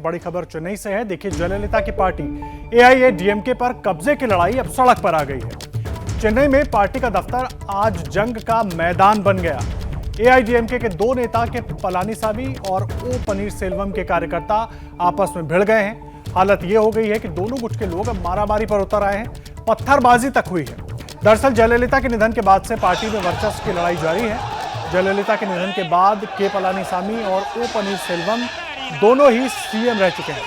बड़ी खबर चेन्नई से है। देखिए, जयललिता की पार्टी एआईएडीएमके पर कब्जे की लड़ाई अब सड़क पर आ गई है। चेन्नई में पार्टी का दफ्तर आज जंग का मैदान बन गया। एआईएडीएमके के दो नेता के पलानीसामी और ओ पनीरसेल्वम के कार्यकर्ता आपस में भिड़ गए हैं। हालत यह हो गई है कि दोनों गुट के लोग अब मारामारी पर उतर आए हैं, पत्थरबाजी तक हुई है। दरअसल जयललिता के निधन के बाद से पार्टी में वर्चस्व की लड़ाई जारी है। जयललिता के निधन के बाद के पलानीसामी और ओ पनीरसेल्वम दोनों ही सीएम रह चुके हैं।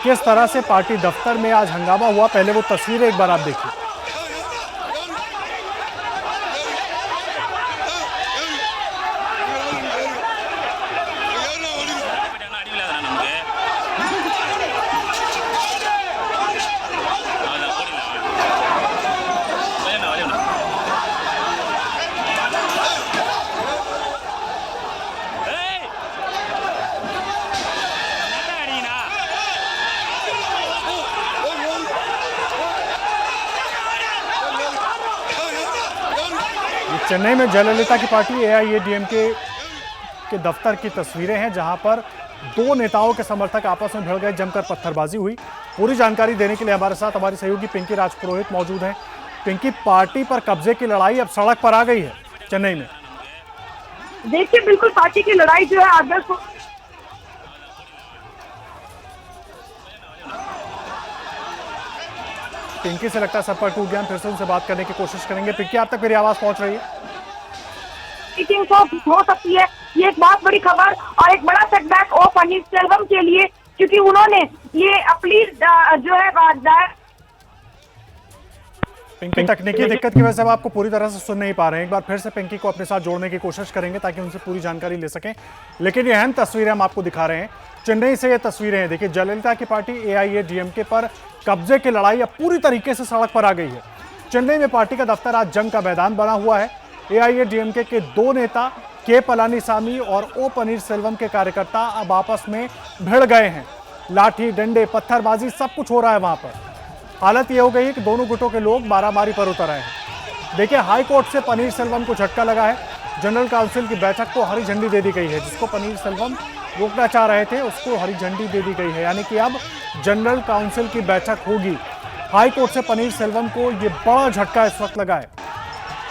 किस तरह से पार्टी दफ्तर में आज हंगामा हुआ, पहले वो तस्वीरें एक बार आप देखिए। चेन्नई में जयललिता की पार्टी एआईएडीएमके के दफ्तर की तस्वीरें हैं, जहां पर दो नेताओं के समर्थक आपस में भिड़ गए, जमकर पत्थरबाजी हुई। पूरी जानकारी देने के लिए हमारे साथ हमारी सहयोगी पिंकी राजपुरोहित मौजूद हैं। पिंकी, पार्टी पर कब्जे की लड़ाई अब सड़क पर आ गई है चेन्नई में। देखिए, बिल्कुल पार्टी की लड़ाई जो है आदर्श पिंकी से लगता है संपर्क टूट गया, फिर से उनसे बात करने की कोशिश करेंगे। पिंकी, आप तक मेरी आवाज पहुंच रही है? मीटिंग तो हो सकती है, ये एक बहुत बड़ी खबर और एक बड़ा सेटबैक ओ पनीरसेल्वम के लिए, क्योंकि उन्होंने ये अपनी जो है पिंकी, तकनीकी दिक्कत की वजह से हम आपको पूरी तरह से सुन नहीं पा रहे हैं। एक बार फिर से पिंकी को अपने साथ जोड़ने की कोशिश करेंगे ताकि उनसे पूरी जानकारी ले सकें। लेकिन ये अहम तस्वीरें हम आपको दिखा रहे हैं। चेन्नई से ये तस्वीरें हैं। देखिए, जयललिता की पार्टी एआईएडीएमके पर कब्जे की लड़ाई अब पूरी तरीके से सड़क पर आ गई है। चेन्नई में पार्टी का दफ्तर आज जंग का मैदान बना हुआ है। एआईएडीएमके के दो नेता के पलानीसामी और ओ पनीरसेल्वम के कार्यकर्ता अब आपस में भिड़ गए हैं। लाठी डंडे पत्थरबाजी सब कुछ हो रहा है वहां पर। हालत यह हो गई है कि दोनों गुटों के लोग मारामारी पर उतर आए हैं। देखिए, हाईकोर्ट से पनीरसेल्वम को झटका लगा है। जनरल काउंसिल की बैठक को हरी झंडी दे दी गई है। जिसको पनीरसेल्वम रोकना चाह रहे थे उसको हरी झंडी दे दी गई है, यानी कि अब जनरल काउंसिल की बैठक होगी। हाईकोर्ट से पनीरसेल्वम को यह बड़ा झटका इस वक्त लगा है।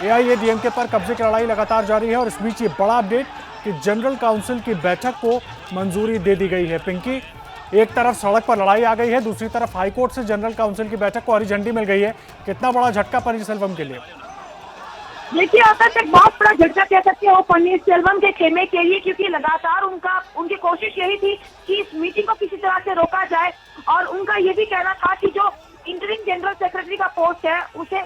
एआईएडीएमके पर कब्जे की लड़ाई लगातार जारी है और इस बीच ये बड़ा अपडेट कि जनरल काउंसिल की बैठक को मंजूरी दे दी गई है। पिंकी, एक तरफ सड़क पर लड़ाई आ गई है, दूसरी तरफ हाईकोर्ट से जनरल काउंसिल की बैठक को हरी झंडी मिल गई है। कितना बड़ा झटका पनीरसेल्वम के लिए? देखिए, आदर्श एक बहुत बड़ा झटका कह सकते हो पनीरसेल्वम के खेमे के लिए, क्योंकि लगातार उनकी कोशिश यही थी कि इस मीटिंग को किसी तरह से रोका जाए। और उनका ये भी कहना था कि जो इंटरिम जनरल सेक्रेटरी का पोस्ट है उसे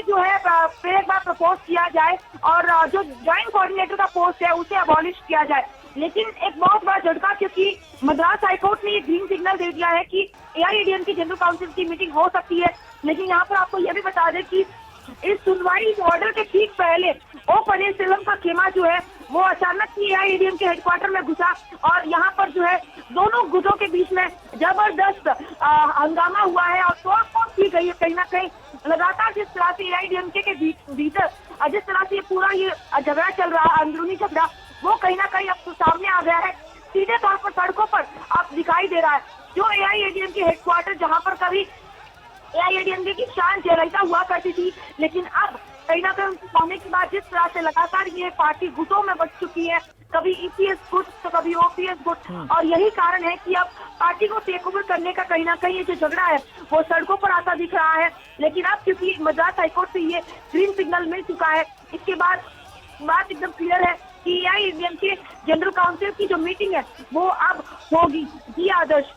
जो है फिर एक बार प्रपोज किया जाए और जो ज्वाइंट कोऑर्डिनेटर का पोस्ट है उसे अबॉलिश किया जाए। लेकिन एक बहुत बड़ा झटका, क्योंकि मद्रास हाईकोर्ट ने ये ग्रीन सिग्नल दे दिया है कि एआईएडीएम की जनरल काउंसिल की मीटिंग हो सकती है। लेकिन यहाँ पर आपको यह भी बता दें कि इस सुनवाई ऑर्डर के ठीक पहले ओ पनीरसेल्वम का खेमा जो है वो अचानक ही एआईएडीएम के हेडक्वार्टर में घुसा और यहाँ पर जो है दोनों गुटों के बीच में जबरदस्त हंगामा हुआ है और तोड़फोड़ की गई है। कहीं ना कहीं लगातार जिस तरह से एआईएडीएमके के भीतर जिस तरह से पूरा ये झगड़ा चल रहा है, अंदरूनी झगड़ा, वो कहीं ना कहीं अब तो सामने आ गया है। सीधे तौर पर सड़कों पर अब दिखाई दे रहा है। जो एआईएडीएम के हेडक्वार्टर जहाँ पर कभी एआईएडीएमके की शान जयललिता हुआ करती थी, लेकिन अब कहीं ना कहीं उनके सामने की बात जिस तरह से लगातार ये पार्टी गुटों में बच चुकी है, कभी ईपीएस गुट तो कभी ओपीएस गुट, और यही कारण है कि अब पार्टी को टेक ओवर करने का कहीं ना कहीं ये जो झगड़ा है वो सड़कों पर आता दिख रहा है। लेकिन अब क्योंकि मद्रास हाईकोर्ट से ये ग्रीन सिग्नल मिल चुका है, इसके बाद बात एकदम क्लियर है कि एआईएडीएम के जनरल काउंसिल की जो मीटिंग है वो अब होगी। जी आदर्श।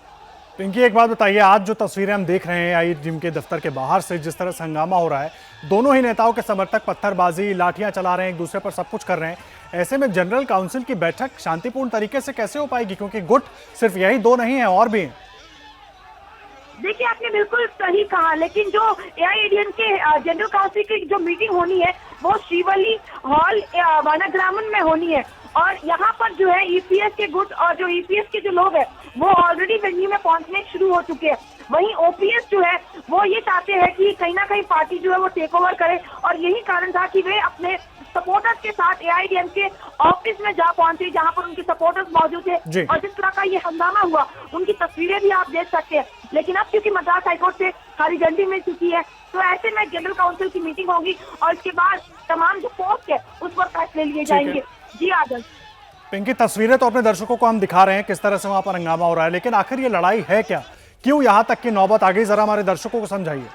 पिंकी, एक बात बताइए, आज जो तस्वीरें हम देख रहे हैं एआईएडीएम के दफ्तर के बाहर से, जिस तरह से हंगामा हो रहा है, दोनों ही नेताओं के समर्थक पत्थरबाजी लाठियां चला रहे हैं, एक दूसरे पर सब कुछ कर रहे हैं, ऐसे में जनरल काउंसिल की बैठक शांतिपूर्ण तरीके से कैसे हो पाएगी? क्योंकि गुट सिर्फ यही दो नहीं है, और भी हैं। देखिए, आपने बिल्कुल सही कहा, लेकिन जो एआईएडीएम के जनरल काउंसिल की जो मीटिंग होनी है वो श्रीवल्ली हॉल वनाग्रामन में होनी है और यहाँ पर जो है ईपीएस के गुट और जो ईपीएस के जो लोग हैं वो ऑलरेडी वेन्यू में पहुंचने शुरू हो चुके हैं। वहीं ओपीएस जो है वो ये चाहते हैं कि कहीं ना कहीं पार्टी जो है वो टेक ओवर करे, और यही कारण था कि वे अपने सपोर्टर्स के साथ एआईएडीएमके ऑफिस में जा पहुंचे जहां पर उनके सपोर्टर्स मौजूद थे। और जिस तरह का ये हंगामा हुआ उनकी तस्वीरें भी आप देख सकते हैं। लेकिन अब क्योंकि मद्रास हाईकोर्ट से हरी झंडी मिल चुकी है तो ऐसे में जनरल काउंसिल की मीटिंग होगी और इसके बाद तमाम जो पोस्ट है उस पर फैसले लिए जाएंगे। जी आदर्श। पिंकी, तस्वीरें तो अपने दर्शकों को हम दिखा रहे हैं किस तरह से वहां पर हंगामा हो रहा है, लेकिन आखिर ये लड़ाई है क्या, क्यों यहाँ तक की नौबत आ गई, जरा हमारे दर्शकों को समझाइए।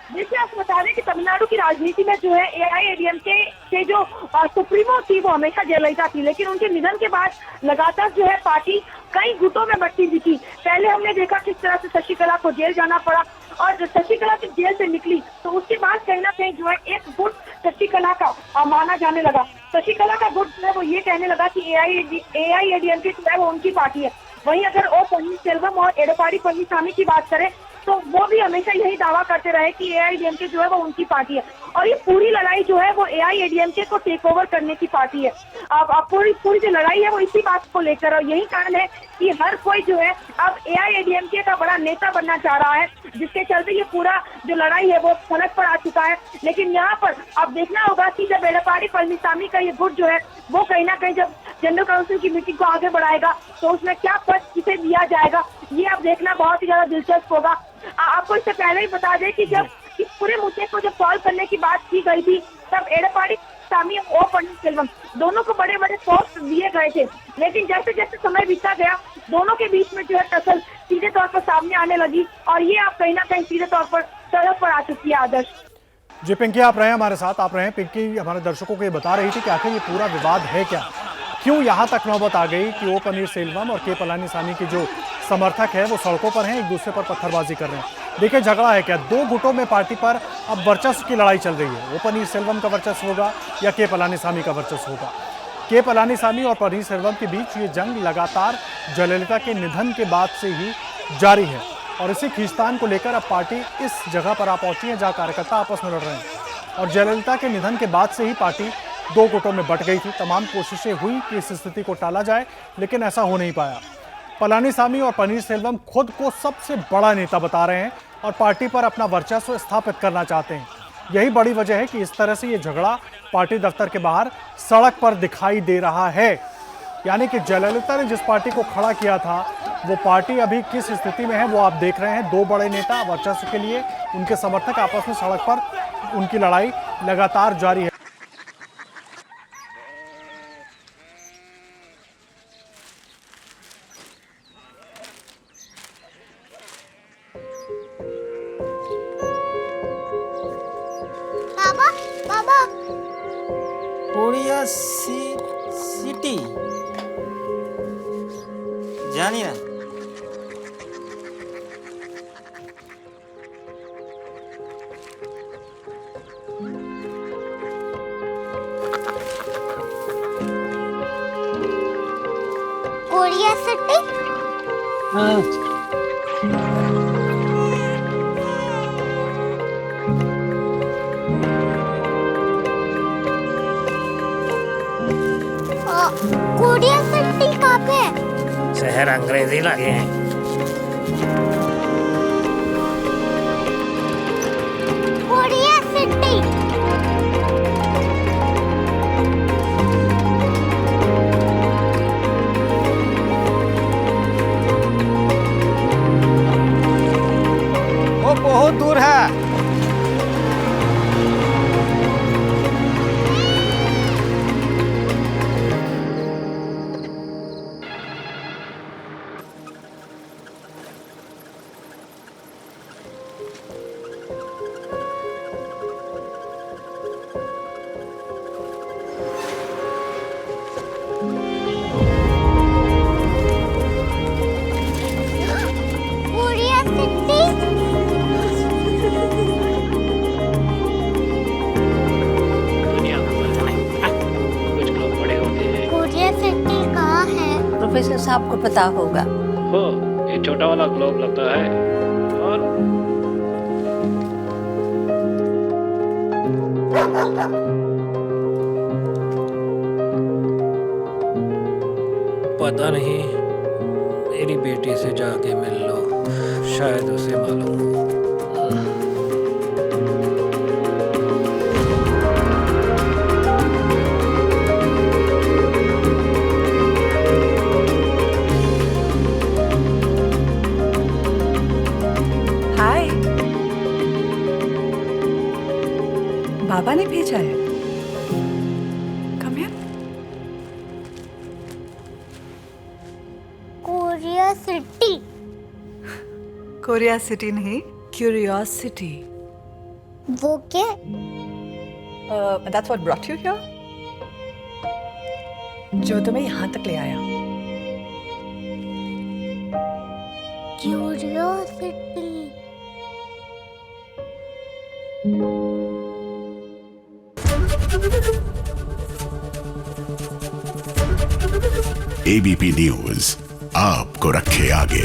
देखिए, आपको बता दें कि तमिलनाडु की राजनीति में जो है एआईएडीएमके के जो सुप्रीमो थी वो हमेशा जयललिता थी, लेकिन उनके निधन के बाद लगातार जो है पार्टी कई गुटों में बंटी दिखी। पहले हमने देखा किस तरह से शशिकला को जेल जाना पड़ा, और जब शशिकला जब जेल से निकली तो उसके बाद कहीं ना कहीं जो है एक गुट शशिकला का माना जाने लगा। शशिकला का गुट जो है वो ये कहने लगा कि एआईएडीएमके जो है वो उनकी पार्टी है। वहीं अगर ओ पन्नीरसेल्वम और एडपाडी पळनिसामी की बात करें तो वो भी हमेशा यही दावा करते रहे कि एआईएडीएमके जो है वो उनकी पार्टी है, और ये पूरी लड़ाई जो है वो एआईएडीएमके को टेक ओवर करने की पार्टी है। अब पूरी जो लड़ाई है वो इसी बात को लेकर, और यही कारण है कि हर कोई जो है अब एआईएडीएमके का बड़ा नेता बनना चाह रहा है, जिसके चलते ये पूरा जो लड़ाई है वो फलक पर आ चुका है। लेकिन यहाँ पर अब देखना होगा कि जब एडपाडी पळनिसामी का ये गुट जो है वो कहीं ना कहीं जब जनरल काउंसिल की मीटिंग को आगे बढ़ाएगा तो उसमें क्या पद किसे दिया जाएगा, ये अब देखना बहुत ही ज्यादा दिलचस्प होगा। आपको इससे पहले ही बता दें कि जब इस पूरे मुद्दे को जब सॉल्व करने की बात की गई थी तब एडपाडी पळनिसामी और ओ पन्नीरसेल्वम दोनों को बड़े बड़े पोस्ट दिए गए थे, लेकिन जैसे जैसे समय बीता गया दोनों के बीच में जो है टसल सीधे तौर पर सामने आने लगी, और ये आप कहीं ना कहीं सीधे तौर पर सड़क पर आ चुकी है। आदर्श जी, पिंकी आप रहे हमारे साथ, आप रहे। पिंकी हमारे दर्शकों को ये बता रही थी कि आखिर ये पूरा विवाद है क्या, क्यों यहाँ तक नौबत आ गई कि ओ पन्नीरसेल्वम और के पलानीसामी के जो समर्थक है वो सड़कों पर हैं, एक दूसरे पर पत्थरबाजी कर रहे हैं। देखिए, झगड़ा है क्या, दो गुटों में पार्टी पर अब वर्चस्व की लड़ाई चल रही है। ओ पन्नीरसेल्वम का वर्चस्व होगा या के पलानीसामी का वर्चस्व होगा। के पलानीसामी और पन्नीरसेल्वम के बीच ये जंग लगातार जयललिता के निधन के बाद से ही जारी है, और इसी खींचतान को लेकर अब पार्टी इस जगह पर आ पहुंची है जहां कार्यकर्ता आपस में लड़ रहे हैं। और जयललिता के निधन के बाद से ही पार्टी दो गुटों में बंट गई थी। तमाम कोशिशें हुई कि इस स्थिति को टाला जाए, लेकिन ऐसा हो नहीं पाया। पलानीसामी और पन्नीरसेल्वम खुद को सबसे बड़ा नेता बता रहे हैं और पार्टी पर अपना वर्चस्व स्थापित करना चाहते हैं। यही बड़ी वजह है कि इस तरह से ये झगड़ा पार्टी दफ्तर के बाहर सड़क पर दिखाई दे रहा है। यानी कि जयललिता ने जिस पार्टी को खड़ा किया था वो पार्टी अभी किस स्थिति में है वो आप देख रहे हैं। दो बड़े नेता वर्चस्व के लिए, उनके समर्थक आपस में सड़क पर, उनकी लड़ाई लगातार जारी है। बाबा बाबा कोरिया सिटी জানি না कोरिया सिटी कोरिया सिटी कहाँ पे है? शहर अंग्रेजी लगे हैं। कोरिया सिटी वो बहुत दूर है। कोरिया सिटी दुनिया को पता नहीं, कुछ लोग बड़े होते हैं। कोरिया सिटी कहाँ है? प्रोफेसर साहब को पता होगा। हो, ये छोटा वाला ग्लोब लगता है। और पता नहीं, मेरी बेटी से जाके मिल लो, शायद उसे मालूम हो। हाय, बाबा ने भेजा है। Come here. Korea city. Korea city नहीं, क्यूरियोसिटी। वो क्या? That's what brought you here? जो तुम्हें यहाँ तक ले आया। क्यूरियोसिटी। एबीपी न्यूज आपको रखे आगे।